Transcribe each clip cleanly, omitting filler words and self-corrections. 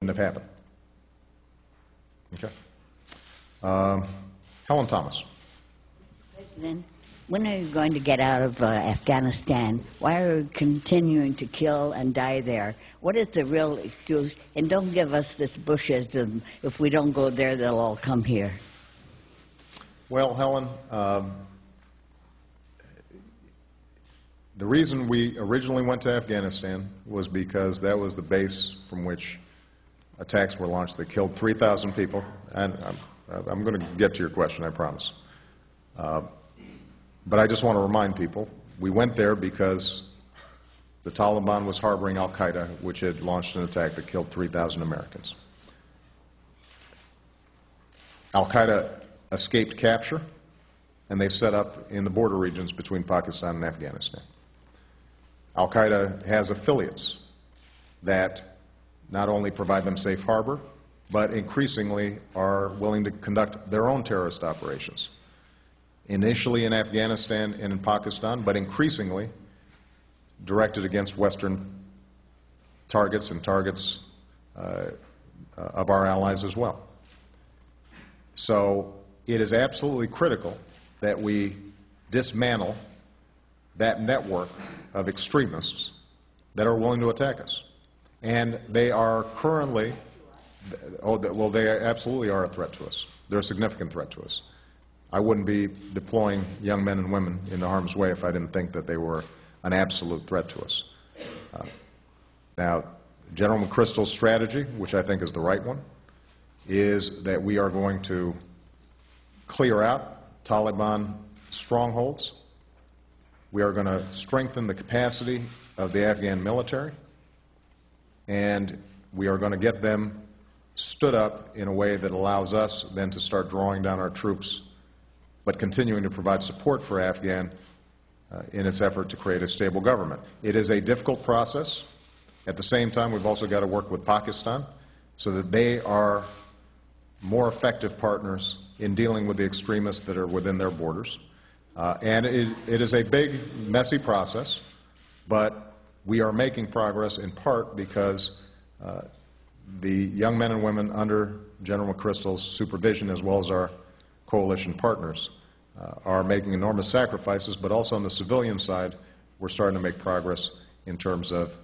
have happened. Okay. Helen Thomas. President, when are you going to get out of Afghanistan? Why are you continuing to kill and die there? What is the real excuse? And don't give us this Bushism. If we don't go there, they'll all come here. Well, Helen, the reason we originally went to Afghanistan was because that was the base from which attacks were launched that killed 3,000 people. And I'm going to get to your question, I promise. But I just want to remind people, we went there because the Taliban was harboring al-Qaeda, which had launched an attack that killed 3,000 Americans. Al-Qaeda escaped capture, and they set up in the border regions between Pakistan and Afghanistan. Al-Qaeda has affiliates that not only provide them safe harbor, but increasingly are willing to conduct their own terrorist operations. Initially in Afghanistan and in Pakistan, but increasingly directed against Western targets and targets of our allies as well. So it is absolutely critical that we dismantle that network of extremists that are willing to attack us. And they are currently, well, they absolutely are a threat to us. They're a significant threat to us. I wouldn't be deploying young men and women into harm's way if I didn't think that they were an absolute threat to us. Now, General McChrystal's strategy, which I think is the right one, is that we are going to clear out Taliban strongholds. We are going to strengthen the capacity of the Afghan military, and we are going to get them stood up in a way that allows us then to start drawing down our troops, but continuing to provide support for Afghan in its effort to create a stable government. It is a difficult process. At the same time, we've also got to work with Pakistan so that they are more effective partners in dealing with the extremists that are within their borders. And it is a big, messy process, but we are making progress in part because the young men and women under General McChrystal's supervision, as well as our coalition partners, are making enormous sacrifices, but also on the civilian side, we're starting to make progress in terms of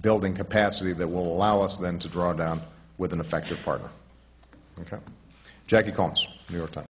building capacity that will allow us then to draw down with an effective partner. Okay? Jackie Combs, New York Times.